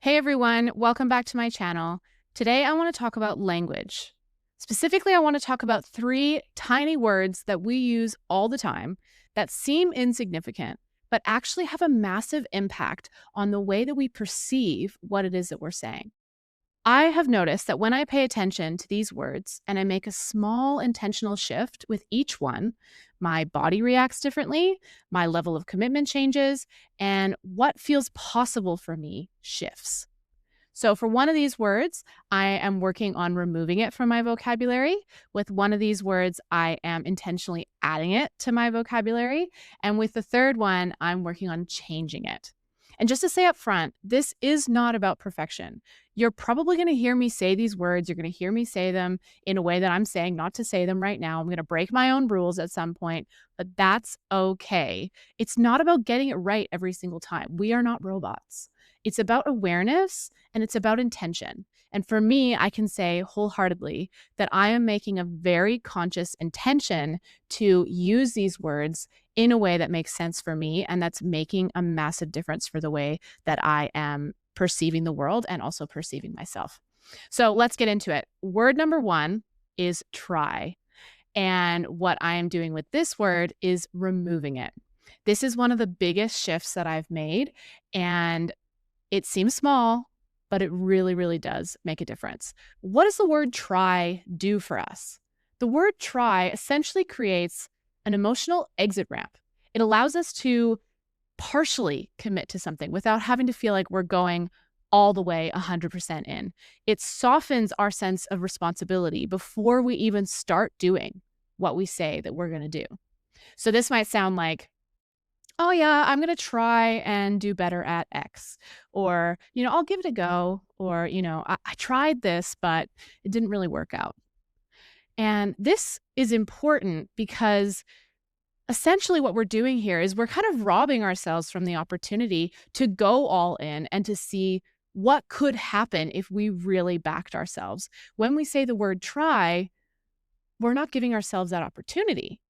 Hey everyone, welcome back to my channel. Today I want to talk about language. Specifically, I want to talk about three tiny words that we use all the time that seem insignificant, but actually have a massive impact on the way that we perceive what it is that we're saying. I have noticed that when I pay attention to these words and I make a small intentional shift with each one, my body reacts differently, my level of commitment changes, and what feels possible for me shifts. So, for one of these words, I am working on removing it from my vocabulary. With one of these words, I am intentionally adding it to my vocabulary. And with the third one, I'm working on changing it. And just to say up front, this is not about perfection. You're probably going to hear me say these words. You're going to hear me say them in a way that I'm saying not to say them right now. I'm going to break my own rules at some point, but that's okay. It's not about getting it right every single time. We are not robots. It's about awareness and it's about intention. And for me, I can say wholeheartedly that I am making a very conscious intention to use these words in a way that makes sense for me. And that's making a massive difference for the way that I am perceiving the world and also perceiving myself. So let's get into it. Word number one is try. And what I am doing with this word is removing it. This is one of the biggest shifts that I've made. And it seems small, but it really, really does make a difference. What does the word try do for us? The word try essentially creates an emotional exit ramp. It allows us to partially commit to something without having to feel like we're going all the way 100% in. It softens our sense of responsibility before we even start doing what we say that we're going to do. So this might sound like, oh yeah, I'm going to try and do better at X, or, I'll give it a go, or, I tried this, but it didn't really work out. And this is important because essentially what we're doing here is we're kind of robbing ourselves from the opportunity to go all in and to see what could happen if we really backed ourselves. When we say the word try, we're not giving ourselves that opportunity.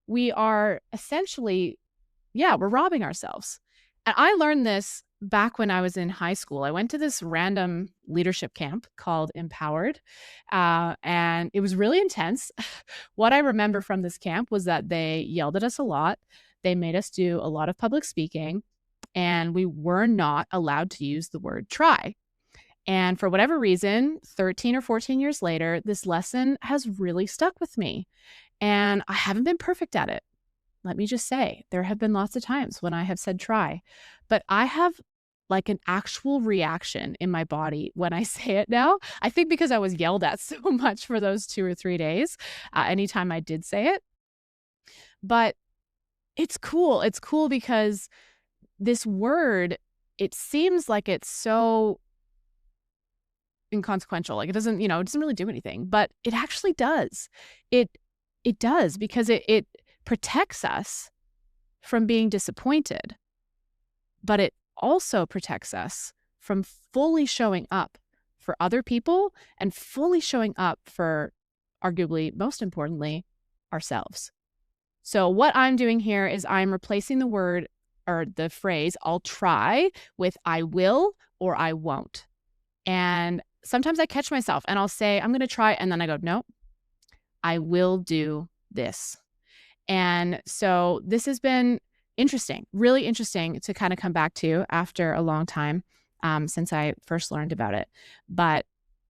We are essentially we're robbing ourselves. And I learned this back when I was in high school. I went to this random leadership camp called Empowered, and it was really intense. What I remember from this camp was that they yelled at us a lot. They made us do a lot of public speaking, and we were not allowed to use the word try. And for whatever reason, 13 or 14 years later, this lesson has really stuck with me. And I haven't been perfect at it. Let me just say, there have been lots of times when I have said try, but I have like an actual reaction in my body when I say it now. I think because I was yelled at so much for those 2 or 3 days, anytime I did say it. But it's cool. It's cool because this word, it seems like it's so inconsequential. Like it doesn't really do anything, but it actually does. It does because it protects us from being disappointed, but it also protects us from fully showing up for other people and fully showing up for, arguably, most importantly, ourselves. So what I'm doing here is I'm replacing the word or the phrase I'll try with I will or I won't. And sometimes I catch myself and I'll say I'm going to try, and then I go, no, I will do this. And so this has been interesting, really interesting to kind of come back to after a long time since I first learned about it. But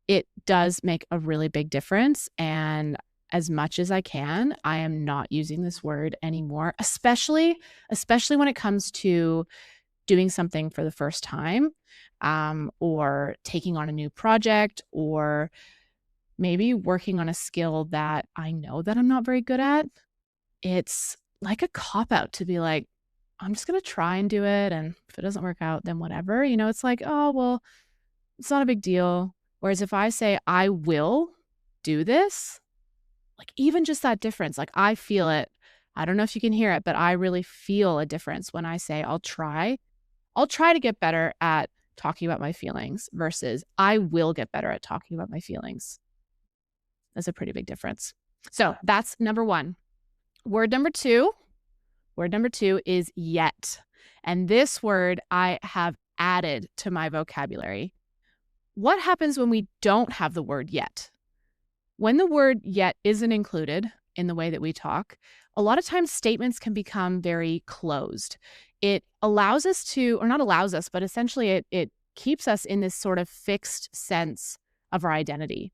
it does make a really big difference. And as much as I can, I am not using this word anymore, especially when it comes to doing something for the first time, or taking on a new project, or maybe working on a skill that I know that I'm not very good at. It's like a cop-out to be like, I'm just gonna try and do it, and if it doesn't work out, then whatever. It's like, oh, well, it's not a big deal. Whereas if I say, I will do this, like even just that difference, like I feel it. I don't know if you can hear it, but I really feel a difference when I say I'll try. I'll try to get better at talking about my feelings versus I will get better at talking about my feelings. That's a pretty big difference. So that's number one. Word number two is yet. And this word I have added to my vocabulary. What happens when we don't have the word yet? When the word yet isn't included in the way that we talk, a lot of times statements can become very closed. It allows us to, or not allows us, but essentially it keeps us in this sort of fixed sense of our identity.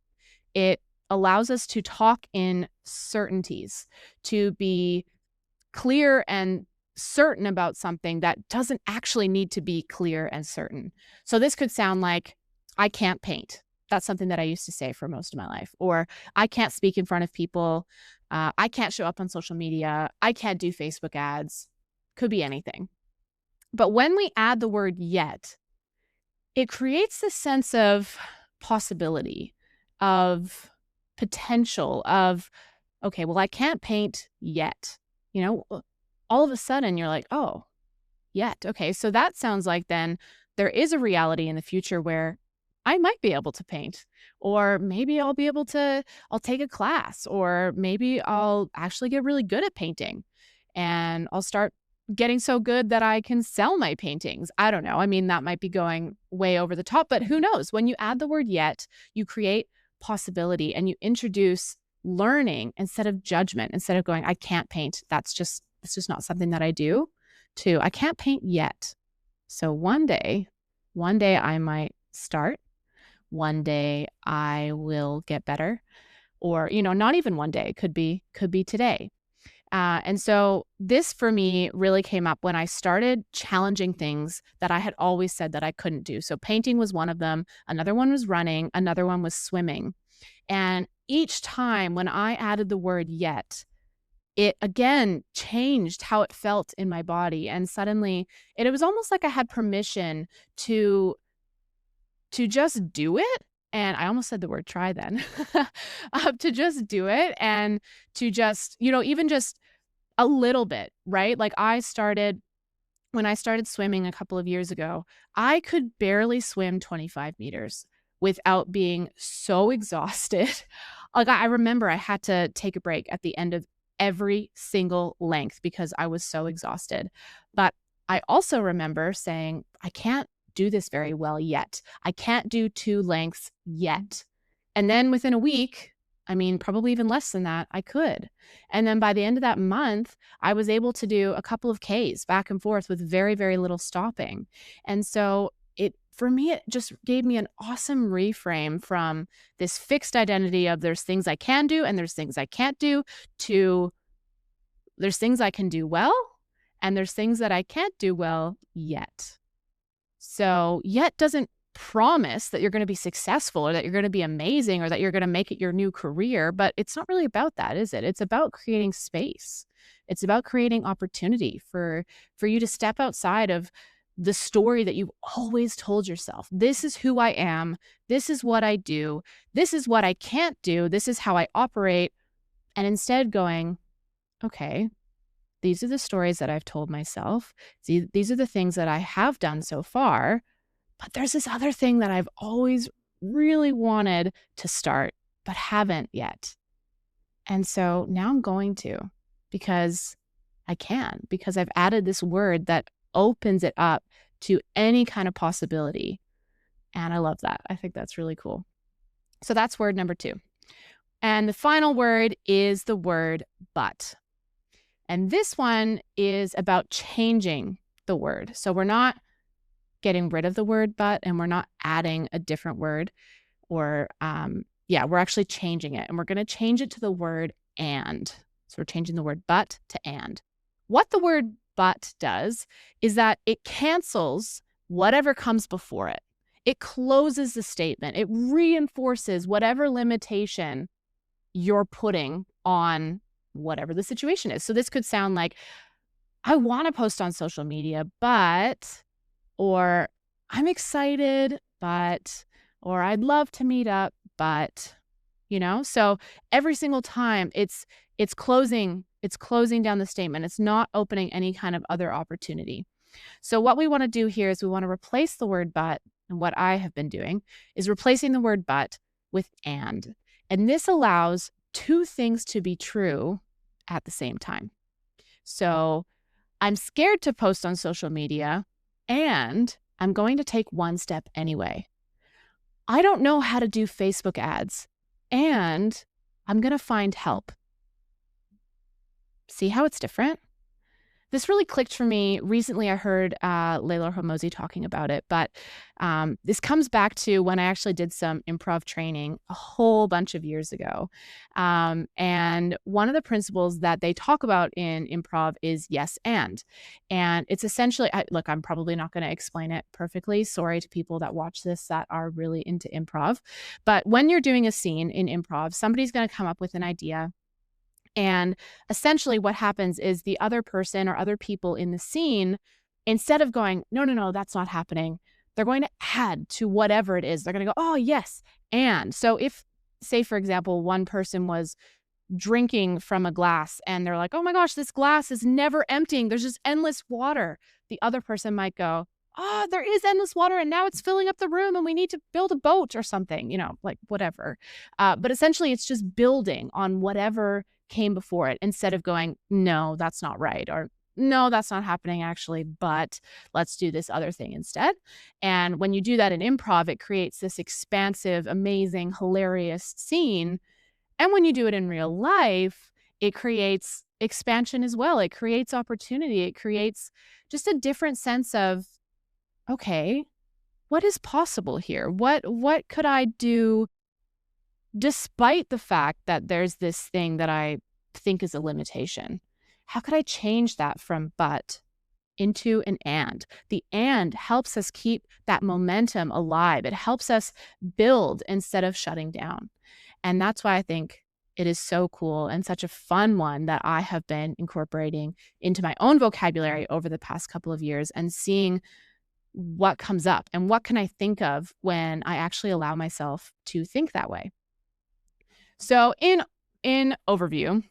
It allows us to talk in certainties, to be clear and certain about something that doesn't actually need to be clear and certain. So this could sound like, I can't paint. That's something that I used to say for most of my life. Or I can't speak in front of people. I can't show up on social media. I can't do Facebook ads. Could be anything. But when we add the word yet, it creates this sense of possibility, of potential, of, okay, well, I can't paint yet. All of a sudden you're like, oh, yet. Okay, so that sounds like then there is a reality in the future where I might be able to paint, or maybe I'll take a class, or maybe I'll actually get really good at painting and I'll start getting so good that I can sell my paintings. I don't know. I mean, that might be going way over the top, but who knows? When you add the word yet, you create possibility and you introduce learning instead of judgment. Instead of going, I can't paint. It's just not something that I do, to I can't paint yet. So one day I might start. One day I will get better, or, not even one day, could be today. And so this for me really came up when I started challenging things that I had always said that I couldn't do. So painting was one of them. Another one was running. Another one was swimming. And each time when I added the word yet, it again changed how it felt in my body. And suddenly it was almost like I had permission to just do it. And I almost said the word try then, to just do it and to just, even just a little bit, right? Like when I started swimming a couple of years ago, I could barely swim 25 meters without being so exhausted. Like I remember I had to take a break at the end of every single length because I was so exhausted. But I also remember saying, I can't do this very well yet. I can't do 2 lengths yet. And then within a week, probably even less than that, I could. And then by the end of that month, I was able to do a couple of Ks back and forth with very, very little stopping. And so for me, it just gave me an awesome reframe from this fixed identity of there's things I can do and there's things I can't do, to there's things I can do well and there's things that I can't do well yet. So yet doesn't promise that you're going to be successful or that you're going to be amazing or that you're going to make it your new career, but it's not really about that, is it? It's about creating space. It's about creating opportunity for you to step outside of the story that you've always told yourself. This is who I am. This is what I do. This is what I can't do. This is how I operate. And instead going, okay, these are the stories that I've told myself. These are the things that I have done so far. But there's this other thing that I've always really wanted to start, but haven't yet. And so now I'm going to, because I can, because I've added this word that opens it up to any kind of possibility. And I love that. I think that's really cool. So that's word number 2. And the final word is the word but. And this one is about changing the word. So we're not getting rid of the word but, and we're not adding a different word, or we're actually changing it. And we're going to change it to the word and. So we're changing the word but to and. What the word but does is that it cancels whatever comes before it. It closes the statement. It reinforces whatever limitation you're putting on whatever the situation is. So this could sound like, I want to post on social media, but, or I'm excited, but, or I'd love to meet up, but, so every single time it's closing down the statement. It's not opening any kind of other opportunity. So what we want to do here is we want to replace the word but, and what I have been doing is replacing the word but with and. And this allows 2 things to be true at the same time. So I'm scared to post on social media, and I'm going to take one step anyway. I don't know how to do Facebook ads, and I'm going to find help. See how it's different? This really clicked for me. Recently, I heard Layla Hormozi talking about it, but this comes back to when I actually did some improv training a whole bunch of years ago. And one of the principles that they talk about in improv is yes and. And it's essentially, look, I'm probably not going to explain it perfectly. Sorry to people that watch this that are really into improv. But when you're doing a scene in improv, somebody's going to come up with an idea, and essentially what happens is the other person or other people in the scene, instead of going, no, no, no, that's not happening, they're going to add to whatever it is. They're going to go, oh, yes. And so if, say, for example, one person was drinking from a glass and they're like, oh my gosh, this glass is never emptying. There's just endless water. The other person might go, oh, there is endless water and now it's filling up the room and we need to build a boat or something, like whatever. But essentially it's just building on whatever came before it instead of going, no, that's not right. Or no, that's not happening actually, but let's do this other thing instead. And when you do that in improv, it creates this expansive, amazing, hilarious scene. And when you do it in real life, it creates expansion as well. It creates opportunity. It creates just a different sense of, okay, what is possible here? What could I do despite the fact that there's this thing that I think is a limitation? How could I change that from but into an and? The and helps us keep that momentum alive. It helps us build instead of shutting down. And that's why I think it is so cool and such a fun one that I have been incorporating into my own vocabulary over the past couple of years and seeing what comes up and what can I think of when I actually allow myself to think that way. So in overview,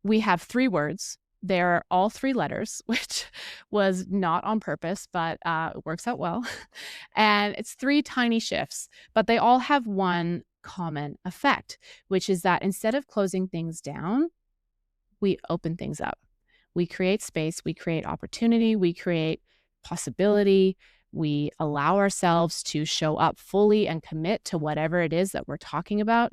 we have 3 words. They're all 3 letters, which was not on purpose, but it works out well. And it's 3 tiny shifts, but they all have one common effect, which is that instead of closing things down, we open things up. We create space, we create opportunity, we create possibility. We allow ourselves to show up fully and commit to whatever it is that we're talking about.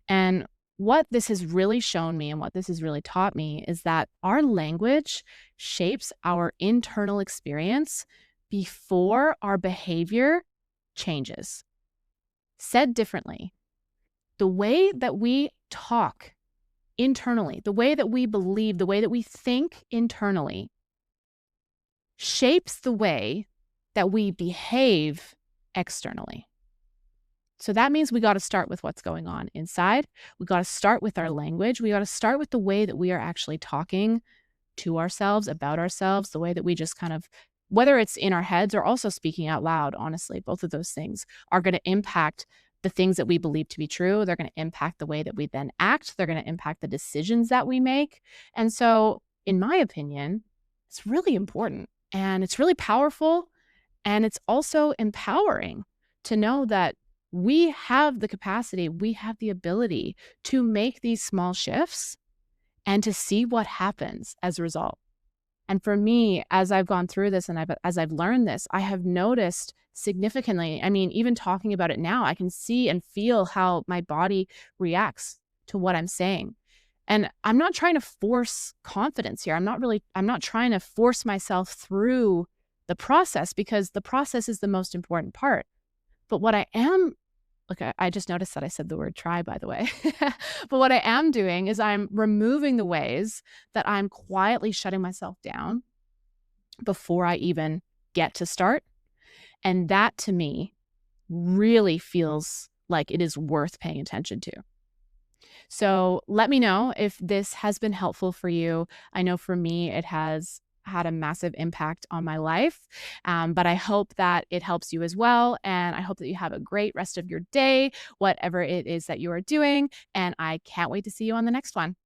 And what this has really shown me and what this has really taught me is that our language shapes our internal experience before our behavior changes. Said differently, the way that we talk internally, the way that we believe, the way that we think internally shapes the way that we behave externally. So that means we got to start with what's going on inside. We got to start with our language. We got to start with the way that we are actually talking to ourselves, about ourselves, the way that we just kind of, whether it's in our heads or also speaking out loud, honestly, both of those things are going to impact the things that we believe to be true. They're going to impact the way that we then act. They're going to impact the decisions that we make. And so, in my opinion, it's really important and it's really powerful. And it's also empowering to know that we have the capacity, we have the ability to make these small shifts and to see what happens as a result. And for me, as I've gone through this and as I've learned this, I have noticed significantly, I mean, even talking about it now, I can see and feel how my body reacts to what I'm saying. And I'm not trying to force confidence here. I'm not trying to force myself through the process because the process is the most important part. But what I am, look, I just noticed that I said the word try, by the way. But what I am doing is I'm removing the ways that I'm quietly shutting myself down before I even get to start. And that to me really feels like it is worth paying attention to. So let me know if this has been helpful for you. I know for me, it has had a massive impact on my life, but I hope that it helps you as well. And I hope that you have a great rest of your day, whatever it is that you are doing. And I can't wait to see you on the next one.